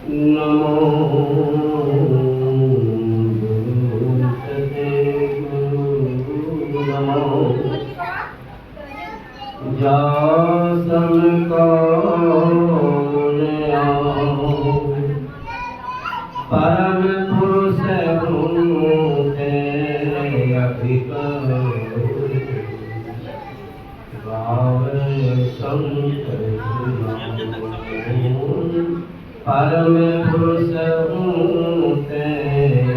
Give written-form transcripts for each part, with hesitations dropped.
नमो गुरुते गुरु नमो जासन कौन परम पुरुष भूते अधिक संत परम पुरुष भूते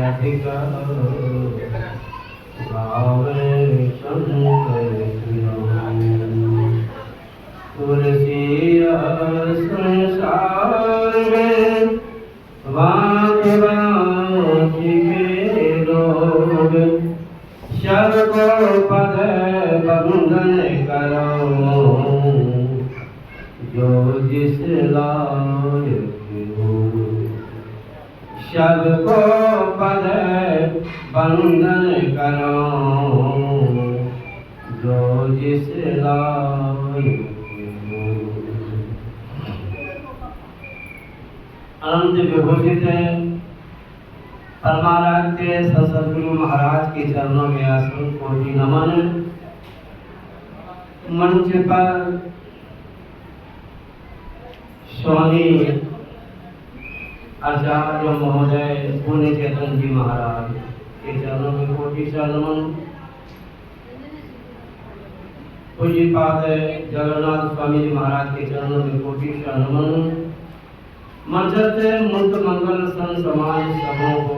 अधिक तुलसी संसार में वांझ के लोग सबको पद बंधन करो जो जिस लायक हो सबको पद बंधन करो जो जिस लायक हो। अनंत विभूषित परमाराध्य सदगुरु महाराज के चरणों में आसन कोटि नमन। मंच पर स्वामी आचार्य महोदय पुण्य चेतन जी महाराज के चरणों में कोटि नमन। पूज्यपाद जगन्नाथ स्वामी जी महाराज के चरणों में कोटि नमन। मंचस्थ मुक्त मंगल सन समाज सबों को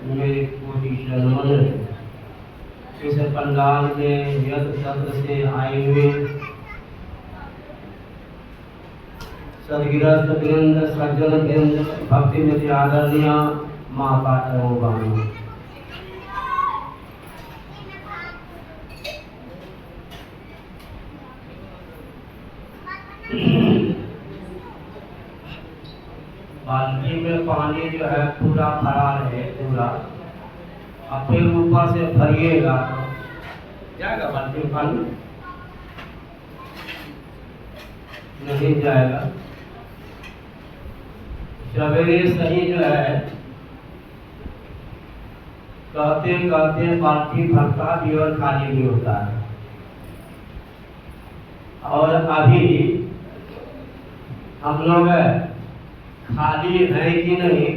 मेरे कोटि नमन। इस पंडाल में यज्ञ तंत्र से आए हुए सदगिरस्त वृंद सज्जन वृंद भक्ति में आदरणीय माँ पात्रों बाणों बाल्टी में पानी जो है पूरा भरा है पूरा। अब फिर ऊपर से भरिएगा जाएगा बाल्टी में पानी नहीं जाएगा। सवेरे सही जो है कहते कहते बाल्टी भरता भी और खाली भी होता है। और अभी हम लोग खाली है कि नहीं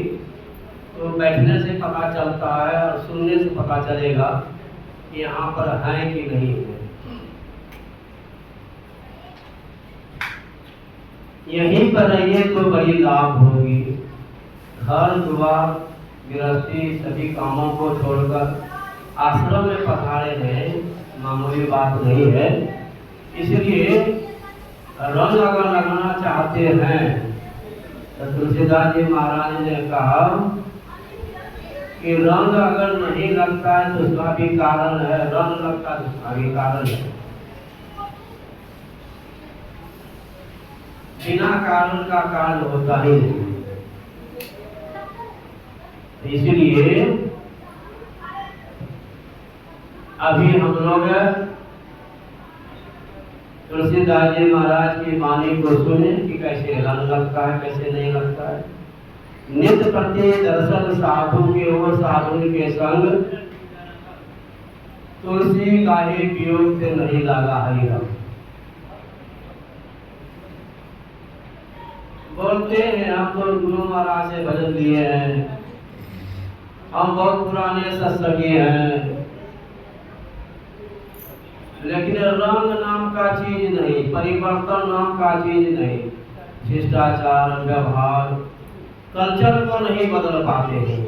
तो बैठने से पता चलता है और सुनने से पता चलेगा कि यहाँ पर है कि नहीं है। यहीं पर रहिए तो बड़ी लाभ होगी। घर द्वार गृहस्थी सभी कामों को छोड़कर आश्रम में पधारे हैं मामूली बात नहीं है। इसलिए रंग अगर लगाना चाहते हैं तो तुलसीदास जी महाराज ने कहा कि रंग अगर नहीं लगता है तो उसका भी कारण है, रंग लगता है तो उसका भी कारण है। बिना कारण का कारण होता ही नहीं। इसलिए अभी हम लोग तुलसीदास जी महाराज की वाणी को सुने कि कैसे रंग लगता है कैसे नहीं लगता है। नित्य प्रति दर्शन साधु के वो साधु के संग तुलसी गाहे वियोग से नहीं लगा हरि रंग। बोलते हैं हम तो गुरु महाराज से भजन लिए हैं, हम बहुत पुराने सत्संगी हैं, लेकिन रंग नाम का चीज नहीं, परिवर्तन नाम का चीज नहीं। शिष्टाचार व्यवहार कल्चर को नहीं बदल पाते हैं।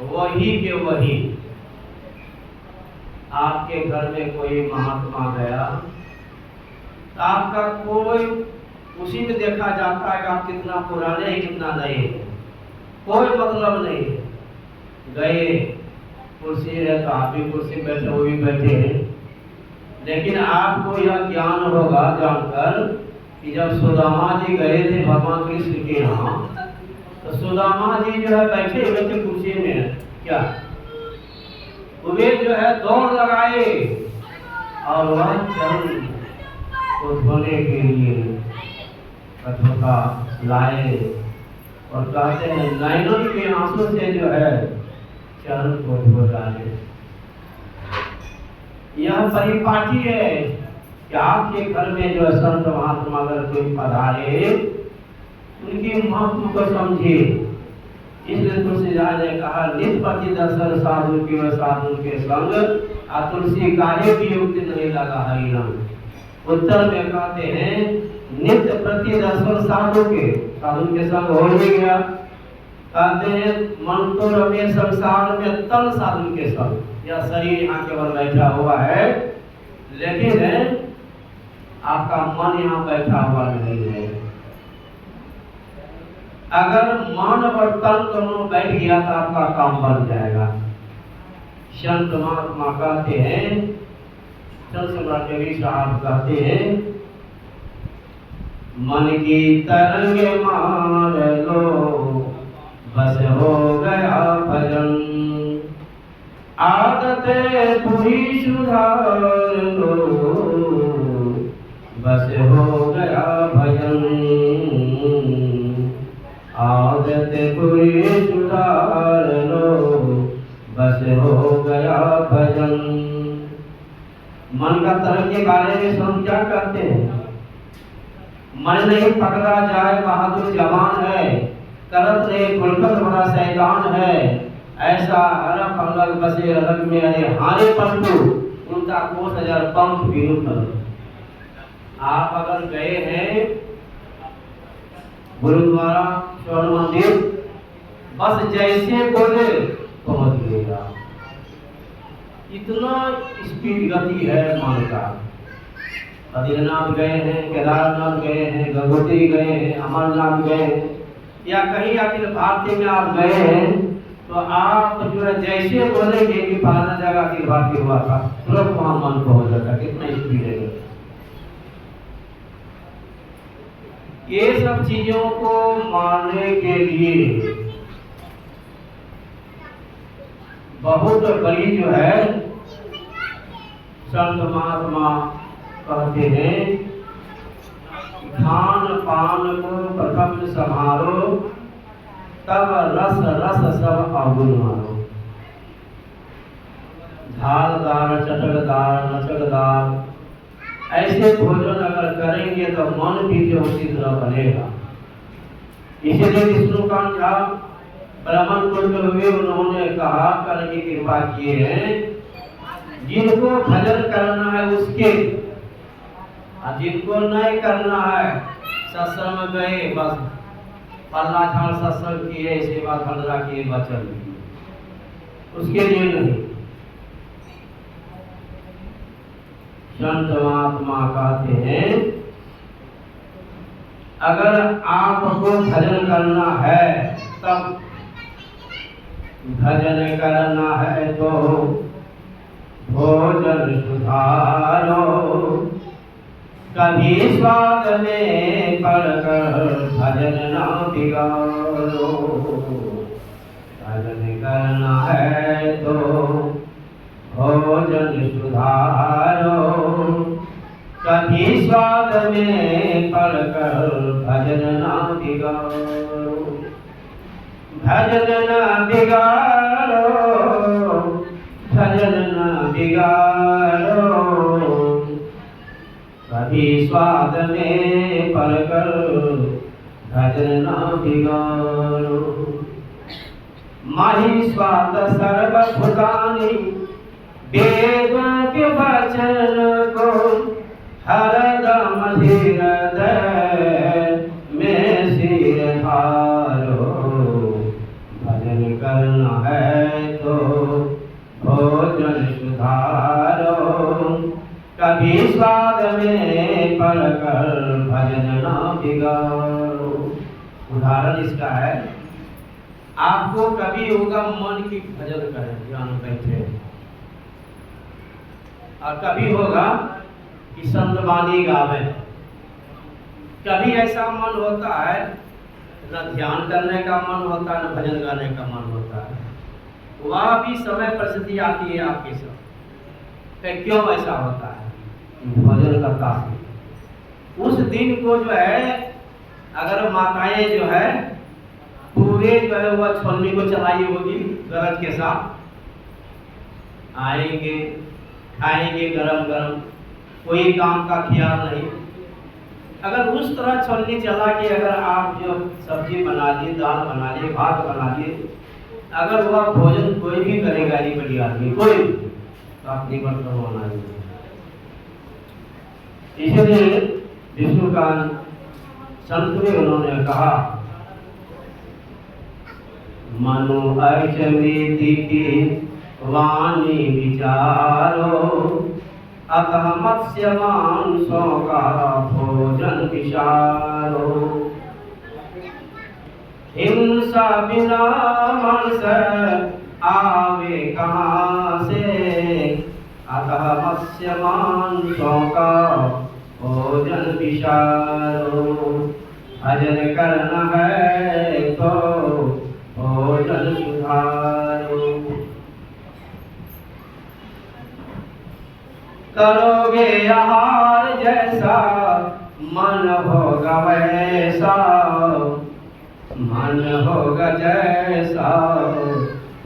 वही के वही आपके घर में कोई महात्मा गया तो आपका कोई उसी में देखा जाता है कि आप कितना पुराने हैं कितना नए हैं, कोई मतलब नहीं है। गए कुर्सी है तो आप भी कुर्सी बैठे वो भी बैठे हैं, लेकिन आपको यह ज्ञान होगा जानकर कि जब सुदामा जी गए थे भगवान कृष्ण के यहाँ तो सुदामा जी जो है बैठे हुए थे कुर्सी में, क्या वे जो है दौड़ लगाए और वह चरण को धोने के लिए कठोता लाए और कहते हैं नैनों के आंसू से जो है चरण को धो डाले। यह परिपाटी है कि आपके घर में जो संत महात्मा अगर कोई पधारे उनकी महत्व को समझिए। इसलिए तुलसीदास ने कहा नित प्रति दर्शन साधु की व साधु के संग आ तुलसी कार्य की युक्ति नहीं लगा हरि रंग। उत्तर में कहते हैं नित्य प्रति दर्शन साधु के संग हो ही गया। कहते हैं मन तो रमे संसार में तन साधु के संग। यह शरीर यहाँ केवल बैठा हुआ है लेकिन आपका मन यहाँ बैठा हुआ नहीं है। अगर मन और तन दोनों बैठ गया तो आपका काम बन जाएगा। संत महात्मा कहते हैं, संत सम्राट कबीर साहब कहते हैं मन की तरंग मार लो बस हो गया भजन। आदतें पूरी सुधार लो बस हो गया भजन। आदत पूरी सुधार लो बस हो गया भजन। मन का तरंग के बारे में हम क्या कहते हैं? मन नहीं पकड़ा जाए बहादुर जवान है, करत नहीं खुलकर बड़ा शैतान है। ऐसा अरब अलग बसे अलग में अरे हारे पंतु उनका कोस हजार पंख विरुद्ध। आप अगर गए हैं गुरुद्वारा स्वर्ण मंदिर, बस जैसे बोले पहुंच गएगा। इतना स्पीड गति है मन का। बद्रीनाथ गए हैं, केदारनाथ गए हैं, गंगोत्री गए हैं, अमरनाथ गए हैं या कहीं अखिल भारतीय में आप गए हैं तो आप जो है जैसे बोलेंगे कि फलाना जगह अखिल भारतीय हुआ था तुरंत वहां मन को हो जाता। कितना स्पीड है। ये सब चीजों को मानने के लिए बहुत बड़ी जो है संत महात्मा कहते हैं खान पान को प्रथम संभालो तब रस रस सब अवगुण मानो। झालदार चटकदार लचकदार ऐसे भोजन अगर करेंगे तो मन भी जो उसी तरह बनेगा। इसलिए विष्णुकांत झा ब्राह्मण कुल हुए, उन्होंने कहा कल की कृपा किए हैं जिनको भजन करना है उसके, और जिनको नहीं करना है सत्संग में गए बस पल्ला झाड़ सत्संग किए सेवा धंधा किए बचन उसके लिए नहीं। संत महात्मा कहते हैं अगर आपको भजन करना है तब भजन करना है तो भोजन सुधारो। कभी स्वाद में पड़कर भजन ना बिगाड़ो। भजन करना है तो भोजन सुधारो। कभी स्वाद में पड़कर भजन ना बिगाड़ो। भजन ना बिगाड़ो, भजन ना बिगाड़ो। कभी स्वाद में पड़कर भजन ना बिगाड़ो। माही स्वाद सर्वभूतानि वेदों के वचन को हरदम हृदय में सिर धारो। भजन करना है तो भोजन सुधारो। कभी स्वाद में पड़कर भजन ना बिगाड़ो। उदाहरण इसका है, आपको कभी होगा मन की भजन करें ध्यान बैठे, और कभी होगा कि संत वाणी गावे। कभी ऐसा मन होता है न ध्यान करने का मन होता है न भजन गाने का मन होता है। वह भी समय परिस्थिति आती है आपके साथ। क्यों ऐसा होता है? भजन करता है उस दिन को जो है अगर माताएं जो है पूरे जो है वह छोलनी को चलाई होगी गरज के साथ, आएंगे खाएंगे गरम गरम, कोई काम का ख्याल नहीं। अगर उस तरह छोलनी चला के अगर आप जो सब्जी बना लिए, दाल बना लिए, भात बना लिए, अगर वह भोजन कोई भी करेगा नहीं बड़ी आदमी कोई, तो आप निबंधन होना चाहिए। इसलिए विष्णु का संत में उन्होंने कहा मनो अर्चनीति की वाणी विचारो, अतः मत्स्य मांसों का भोजन विचारो। हिंसा बिना मनुष्य आवे कहाँ से, अतः मत्स्य मांसों का भोजन विचारो। भजन करना है तो भोजन सुधारो। करोगे आहार जैसा मन होगा वैसा, मन होगा जैसा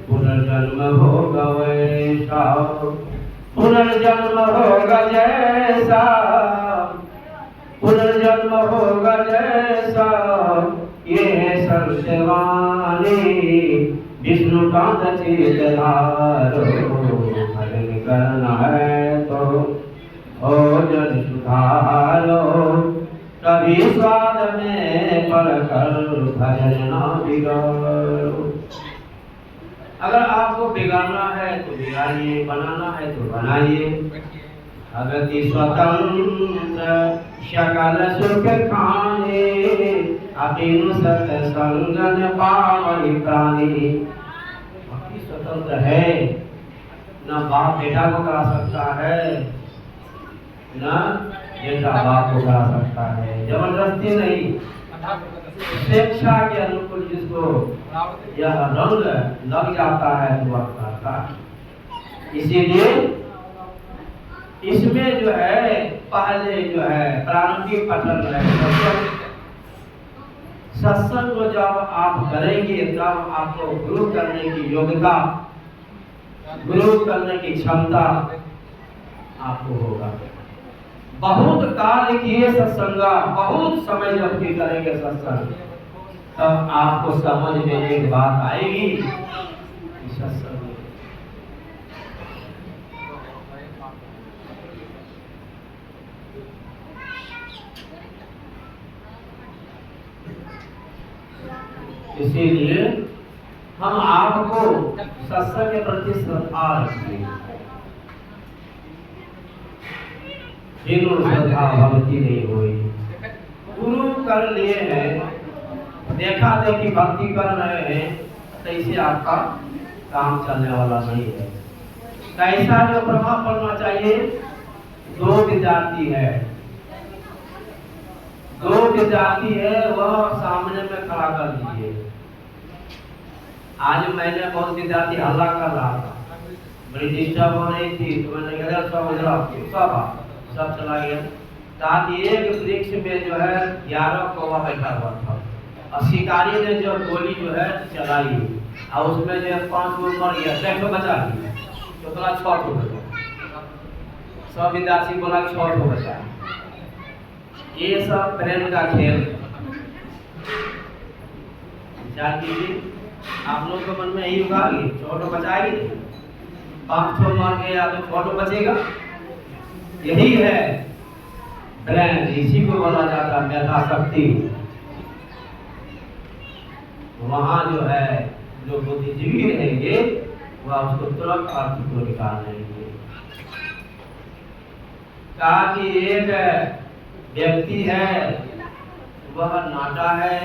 पुनर्जन्म होगा वैसा। पुनर्जन्म होगा जैसा, पुनर्जन्म होगा जैसा, ये संतवाणी विष्णुकांत चेतधारो। भजन करना है तो भोजन सुधारो, कभी स्वाद में पड़कर भजन ना बिगाड़ो। अगर आपको बिगाड़ना है तो बिगाड़िए, बनाना है तो बनाइए। अगति स्वतंत्र सकल सुख खाने, अतिनु सत्संगन पावनि प्राणी। भक्ति स्वतंत्र है, न बाप बेटा को करा सकता है, न बेटा बाप को करा सकता है, जबरदस्ती नहीं। स्वेच्छा के अनुकूल जिसको यह रंग लग जाता है तो वह करता है। इसीलिए इसमें जो है पहले जो है प्रारंभिक पठन है सत्संग को जब आप करेंगे तब आपको गुरु करने की योग्यता, गुरु करने की क्षमता आपको होगा। बहुत काल किए सत्संग, बहुत समय जब भी करेंगे सत्संग, तब आपको समझ में एक बात आएगी सत्संग इसीलिए हम आपको सत्संग के प्रति श्रद्धा रखिए। श्रद्धा भक्ति नहीं हुई, गुरु कर लिए हैं, देखा देखी भक्ति कर रहे हैं, तो इसे आपका काम चलने वाला नहीं है। कैसा जो प्रभाव पड़ना चाहिए? दो विद्यार्थी है, दो विद्यार्थी है, वह सामने में खड़ा कर दीजिए। आज मैंने बहुत विद्यार्थी हल्ला कर रहा था, बड़ी डिस्टर्ब हो रही थी, तो मैंने कहा सब चला गया। ताकि एक वृक्ष में जो है 11 कौवा बैठा हुआ था, और शिकारी ने जो गोली जो है चलाई, और उसमें जो 5 लोग मर गया, 6 बचा दिया, तो थोड़ा 6 बचा। सब विद्यार्थी बोला 6 बचा। ये सब प्रेम का खेल। विचार कीजिए, आप लोग के मन में यही होगा कि 6 बचाएगी, 5 मर गया तो 6 बचेगा। यही है ब्रेन, इसी को बोला जाता है मेधा शक्ति। वहाँ जो है जो बुद्धिजीवी रहेंगे वह उसको तुरंत अर्थ को निकाल लेंगे। कहा कि एक व्यक्ति है, वह नाटा है,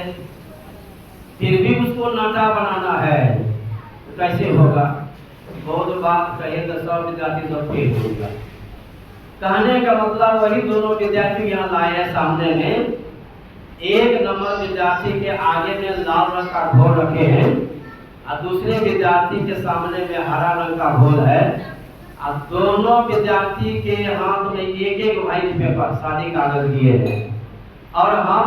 फिर भी उसको नाटा बनाना है, तो कैसे होगा? बहुत बात कहे तो सब विद्यार्थी सब फेल होगा। कहने का मतलब वही दोनों विद्यार्थी यहाँ लाए हैं सामने में। एक नंबर विद्यार्थी के आगे में लाल रंग का घोल रखे हैं, और दूसरे विद्यार्थी के सामने में हरा रंग का घोल है, और दोनों विद्यार्थी के हाथ में एक व्हाइट पेपर सादी कागज दिए हैं। और हम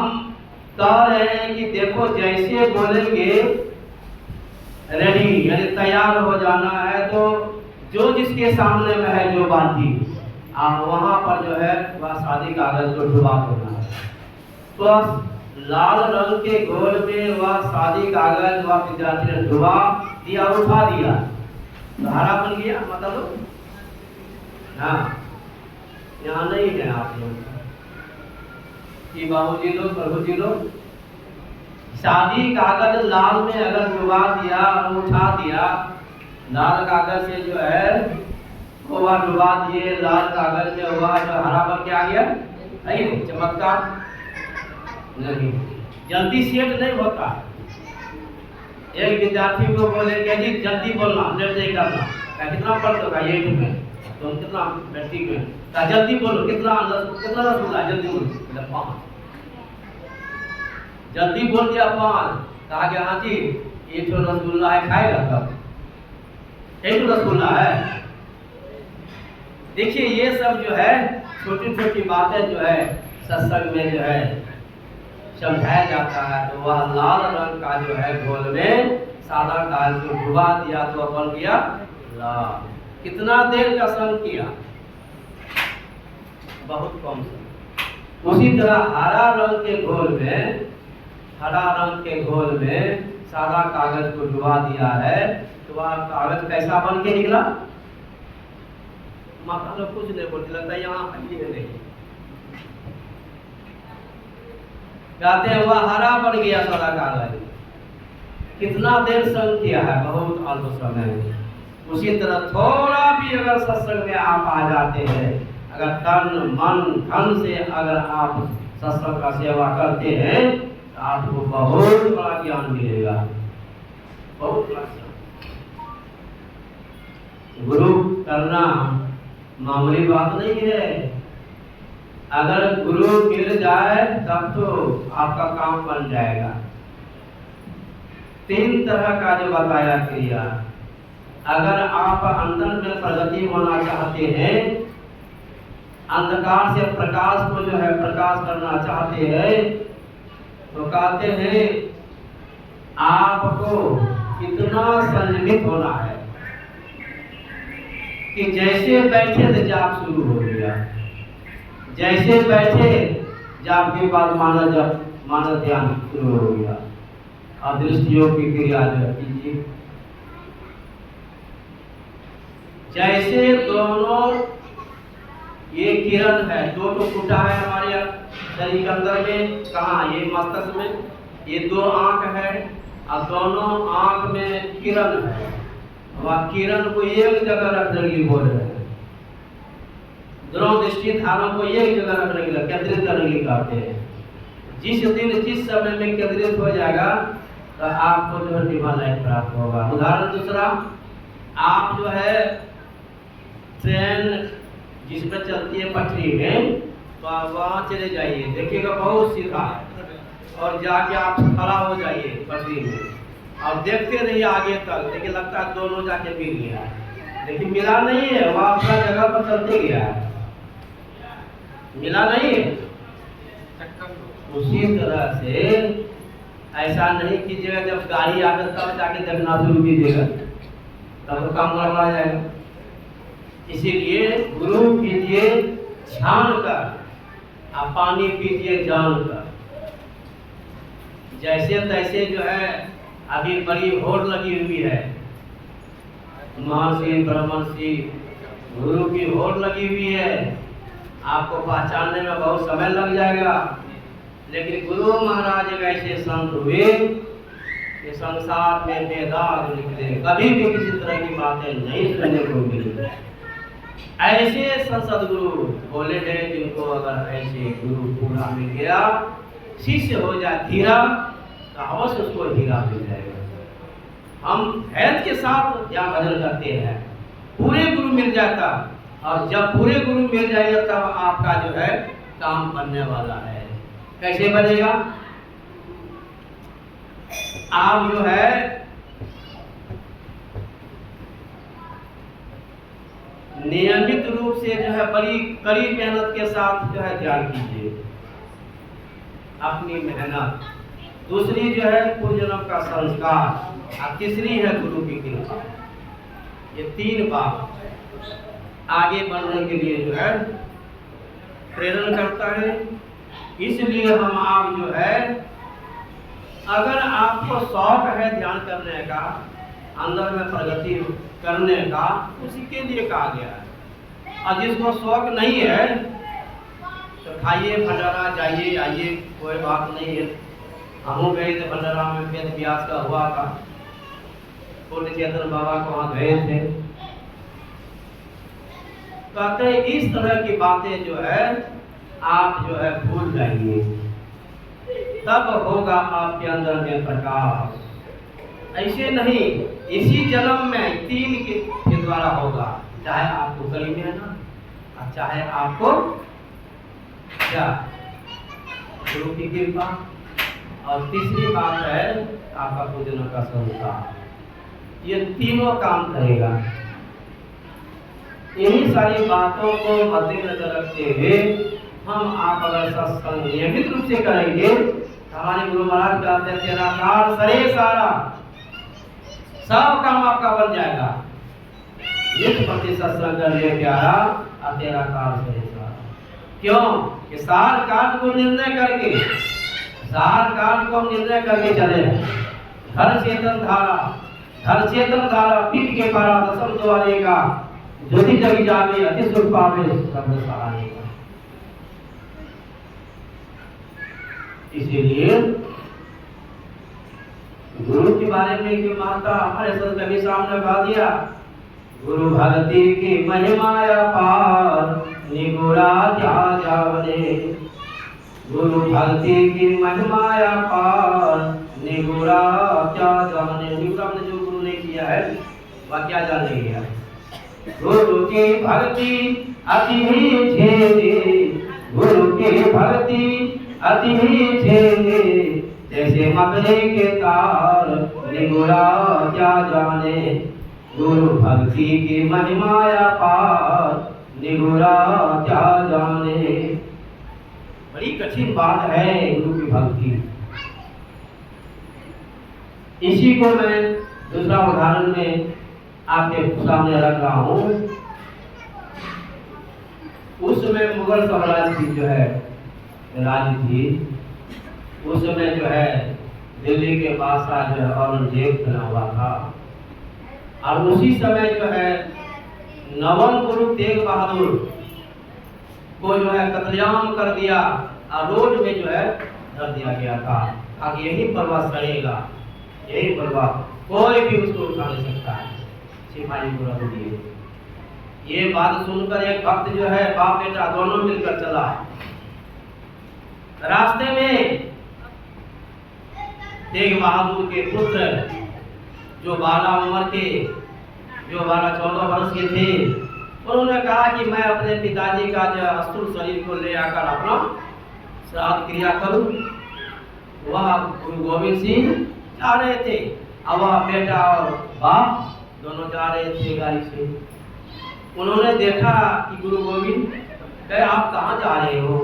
कह रहे हैं कि देखो जैसे बोलेंगे रेडी यानी तैयार हो जाना है, तो जो जिसके सामने में है जो बाती वहां पर जो है वह शादी कागज को डुबा देना है। तो लाल रंग के घोल में वह शादी कागज वह विद्यार्थी ने डुबा दिया, उठा दिया, तो हरा बन गया। मतलब हाँ, यहाँ नहीं है आप लोग कि बाबूजी लोग प्रभु जी लोग, शादी कागज लाल में अगर डुबा दिया और उठा दिया, लाल कागज से जो है वो वह डुबा दिए, लाल कागज में हुआ जो हरा बन के आ गया, नहीं चमत्कार नहीं, जल्दी सेट नहीं होता। एक विद्यार्थी को बोलेंगे जी जल्दी बोलना, लेट नहीं करना, कितना पढ़ होगा 8 में, तुम कितना मैट्रिक में, जल्दी बोलो, कितना रसगुल्ला, जल्दी बोलो, 5, जल्दी बोल दिया 5, कहा कि हाँ जी एक रसगुल्ला है, खाएगा कब, एक रसगुल्ला है। देखिए ये सब जो है छोटी छोटी बातें जो है सत्संग में जो है समझाया जाता है। तो वह लाल रंग का जो है घोल में सादा कागज को डुबा दिया तो बन गया लाल। कितना देर का संग किया, बहुत कम समय। उसी तरह हरा रंग के घोल में, हरा रंग के घोल में सादा कागज को डुबा दिया है, तो वह कागज कैसा बन के निकला, माता लोग कुछ नहीं बोलते, लगता है यहाँ नहीं, कहते हैं वह हरा बन गया सादा कागज। कितना देर संग किया है, बहुत अल्प समय। उसी तरह थोड़ा भी अगर सत्संग में आप आ जाते हैं, अगर तन मन धन से अगर आप सत्संग का सेवा करते हैं, तो आपको बहुत बड़ा ज्ञान मिलेगा, बहुत बड़ा ज्ञान। गुरु करना मामूली बात नहीं है। अगर गुरु मिल जाए तब तो आपका काम बन जाएगा। 3 तरह का जो बताया क्रिया, अगर आप अंदर में प्रगति होना चाहते हैं, अंधकार से प्रकाश को जो है प्रकाश करना चाहते हैं, तो कहते हैं आपको इतना संयमित होना है कि जैसे बैठे थे जाप शुरू हो गया, जैसे बैठे जाप के बाद मानव ध्यान शुरू हो गया। अब दृष्टि योग की क्रिया जो कीजिए, जैसे दोनों ये किरण है, 2 फूटा है हमारे शरीर के अंदर में, कहाँ, ये मस्तिष्क में, ये 2 आंख है और दोनों आंख में किरण है। वह किरण को एक जगह रखने के लिए बोल रहे हैं, दोनों दृष्टि धारों को एक जगह रखने के लिए, केंद्रित करने के लिए कहते हैं। जिस दिन जिस समय में केंद्रित हो जाएगा तो आपको जो है डिवाइन लाइफ प्राप्त होगा। उदाहरण दूसरा, आप जो है ट्रेन जिसमें चलती है पटरी में, तो आप वहाँ चले जाइए, देखिएगा बहुत सीधा है, और जाके आप खड़ा हो जाइए पटरी में और देखते रहिए आगे तक, लेकिन लगता है दोनों जाके मिल गया है, लेकिन मिला नहीं है, वह अपना जगह पर चलते गया है, मिला नहीं है। उसी तरह से ऐसा नहीं कीजिएगा जब गाड़ी आकर तब जाके देखना शुरू कीजिएगा, तब तो काम गड़बड़ा जाएगा। इसीलिए गुरु कीजिए ध्यान कर, आप पानी पीजिए जान कर। जैसे तैसे जो है अभी बड़ी होड़ लगी हुई है, महर्षि ब्रह्मर्षि गुरु की होड़ लगी हुई है, आपको पहचानने में बहुत समय लग जाएगा। लेकिन गुरु महाराज एक ऐसे संत हुए कि संसार में बेदाग निकले, कभी भी किसी तरह की बातें नहीं सुनने को मिली। ऐसे संसद गुरु बोले हैं जिनको अगर ऐसे गुरु पूरा मिल गया, शिष्य हो जाए धीरा, तो अवश्य उसको हीरा मिल जाएगा। हम हैत के साथ यहाँ भजन करते हैं, पूरे गुरु मिल जाता, और जब पूरे गुरु मिल जाएगा तब आपका जो है काम बनने वाला है। कैसे बनेगा? आप जो है नियमित रूप से जो है बड़ी कड़ी मेहनत के साथ जो है ध्यान कीजिए। अपनी मेहनत, दूसरी जो है पूर्व जन्म का संस्कार, और तीसरी है गुरु की कृपा। ये तीन बात आगे बढ़ने के लिए जो है प्रेरण करता है। इसलिए हम आप जो है, अगर आपको शौक है ध्यान करने का, अंदर में प्रगति करने का, उसी के लिए कहा गया है। और जिसको शौक नहीं है तो खाइए भंडारा, जाइए आइए, कोई बात नहीं है। हम गए थे भंडारा में, वेद व्यास का हुआ था, पूर्ण चेतन बाबा को वहाँ गए थे। कहते इस तरह की बातें जो है आप जो है भूल जाइए, तब होगा आपके अंदर में प्रकाश। ऐसे नहीं, इसी जन्म में तीन के द्वारा होगा, चाहे आपको कड़ी मेहनत और चाहे आपको क्या गुरु की कृपा, और तीसरी बात है आपका पूजन का संस्कार। ये तीनों काम करेगा। यही सारी बातों को मद्देनजर रखते हुए हम आप अगर सत्संग नियमित रूप से करेंगे, हमारे गुरु महाराज कहते हैं तेरा कार सरे सारा, सब काम आपका बन जाएगा। नित्य प्रति सत्संग कर लिए प्यारा, और तेरा कार सरे सारा। क्यों कि सार काल को निर्णय करके, सार काल को हम निर्णय करके चले। धर चेतन धारा, धर चेतन धारा पीठ के पारा दसम द्वारे का, ज्योति जग जागे अति सुख पावे शब्द सहारे का। इसीलिए गुरु के बारे में जो माता हमारे संत कवि साहब ने कहा दिया, गुरु भक्ति की महिमाया पार निगुरा जा जावने। गुरु भक्ति की महिमाया पार निगुरा क्या जाने। निगुरा ने जो गुरु ने किया है वह क्या जाने गया। गुरु की भक्ति अति ही छेदे, गुरु की भक्ति अति ही छेदे, जैसे मकड़े के तार निगुरा क्या जाने। गुरु भक्ति की महिमाया पार निगुरा क्या जाने। बड़ी कठिन बात है गुरु की भक्ति। इसी को मैं दूसरा उदाहरण में आपके सामने रख रहा हूँ। उस समय मुगल साम्राज्य की जो है राज्य थी, उस समय जो है दिल्ली के बादशाह जो है औरंगजेब बना हुआ था, और उसी समय जो है नवम गुरु तेग बहादुर को जो है कत्लेआम कर दिया और रोड में जो है धर दिया गया था। अब यही पर्वत सड़ेगा, यही पर्वत कोई भी उसको उठा नहीं सकता है, सिपाही को रख दिए। ये बात सुनकर एक भक्त जो है बाप बेटा दोनों मिलकर चला। रास्ते में तेग बहादुर के पुत्र जो 12 उम्र के, जो 12-14 वर्ष के थे, उन्होंने कहा कि मैं अपने पिताजी का जो अस्तुल शरीर को ले आकर अपना श्राद्ध क्रिया करूं। वह गुरु गोविंद सिंह जा रहे थे, और वह बेटा और बाप दोनों जा रहे थे गाड़ी से। उन्होंने देखा कि गुरु गोविंद कहे आप कहाँ जा रहे हो?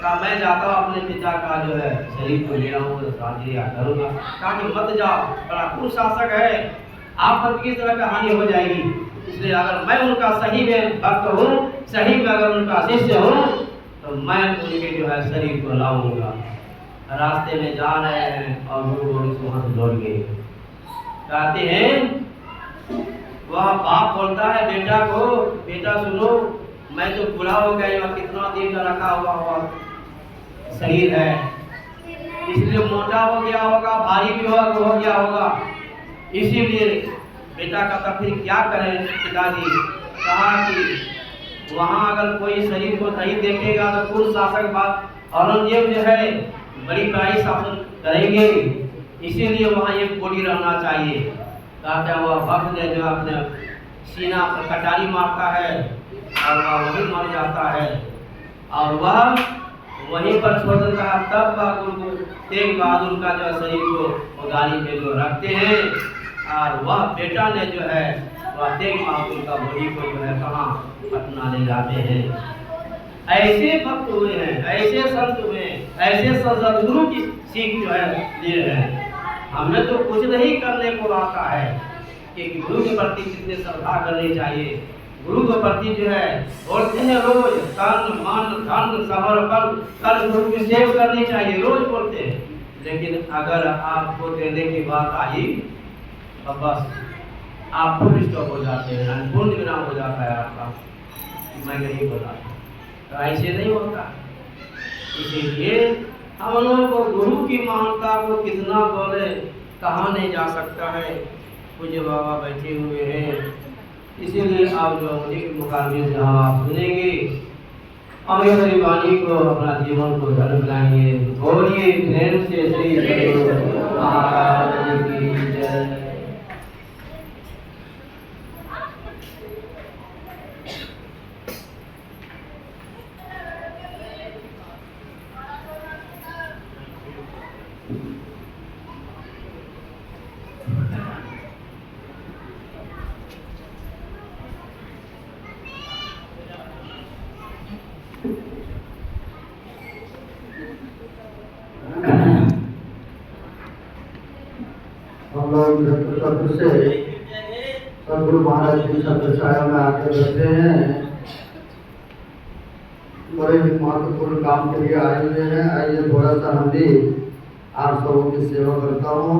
कहा मैं जाता हूँ अपने पिता का जो है शरीर को ले आऊँ, श्राद्ध क्रिया करूँगा। कहा कि मत जाओ, बड़ा कुशासक है, आप पर किस तरह का हानि हो जाएगी। इसलिए अगर मैं उनका सही में भक्त हूँ, सही में अगर उनका शिष्य हूँ, तो मैं उनके जो है शरीर को लाऊंगा। रास्ते में जा रहे हैं और गुरु गोविंद सिंह वहां से लौट गए। कहते हैं वह बाप बोलता है बेटा को, बेटा सुनो, मैं तो बूढ़ा हो गया, कितना दिन का रखा हुआ शरीर है, इसलिए मोटा हो गया होगा, भारी भी हो गया होगा, इसीलिए बेटा का तब फिर क्या करें पिताजी। कहा कि वहाँ अगर कोई शरीर को नहीं देखेगा तो कुल शासक बात औरंगजेब जो है बड़ी कड़ाई शासन करेंगे, इसीलिए वहाँ एक बॉडी रहना चाहिए। कहते हैं वह भक्त ने जो अपने सीना पर कटारी मारता है और वह वहीं मर जाता है, और वह वहीं पर छोड़ देता है। तब वह गुरु तेग बहादुर का जो शरीर को गाड़ी में जो रखते हैं, और वह बेटा ने जो है वह तेग बहादुर का बॉडी को जो है कहाँ पटना ले जाते हैं। ऐसे भक्त हुए हैं, ऐसे संत हुए हैं, ऐसे सदगुरु की सीख जो है ले रहे हैं। हमें तो कुछ नहीं करने को आता है कि गुरु के प्रति कितनी श्रद्धा करनी चाहिए। गुरु के प्रति जो है बोलते हैं रोज तन मन धन समर्पण कर गुरु की सेवा करनी चाहिए, रोज बोलते हैं। लेकिन अगर आपको देने की बात आई तो बस आप फुल स्टॉप हो जाते हैं, पूर्ण विराम हो जाता है आपका, मैं नहीं बोला। तो ऐसे नहीं होता। इसीलिए हम लोगों को गुरु की महानता को कितना बोले कहा नहीं जा सकता है। पूज्य बाबा बैठे हुए हैं, इसीलिए आप जो एक मुकाबले से हम आप सुनेंगे, अमृत वाणी को अपना जीवन को धर्म बनाएंगे। बोलिए प्रेम से श्री सद्गुरु महाराज की जय। हम लोग सत्र से सदगुरु महाराज की छत्र छाया में आकर बैठे हैं। बड़े ही महत्वपूर्ण काम के लिए आए हुए हैं। आइए थोड़ा सा हम भी आप सबों की सेवा करता हूँ।